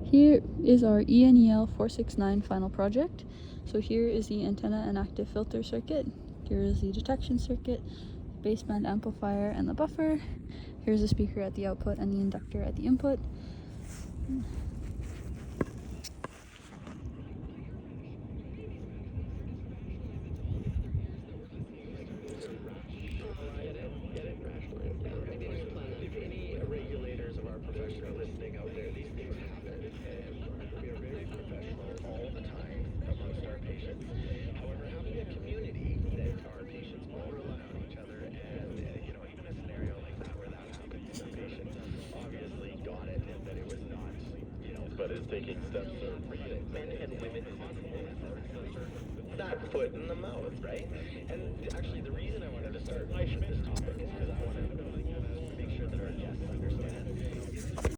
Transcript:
Here is our ENEL 469 final project. So here is the antenna and active filter circuit. Here is the detection circuit, baseband amplifier and the buffer. Here's the speaker at the output and the inductor at the input. But is taking steps to read men and women that foot in the mouth, right? And actually, the reason I wanted to start with this topic is because I wanted to make sure that our guests understand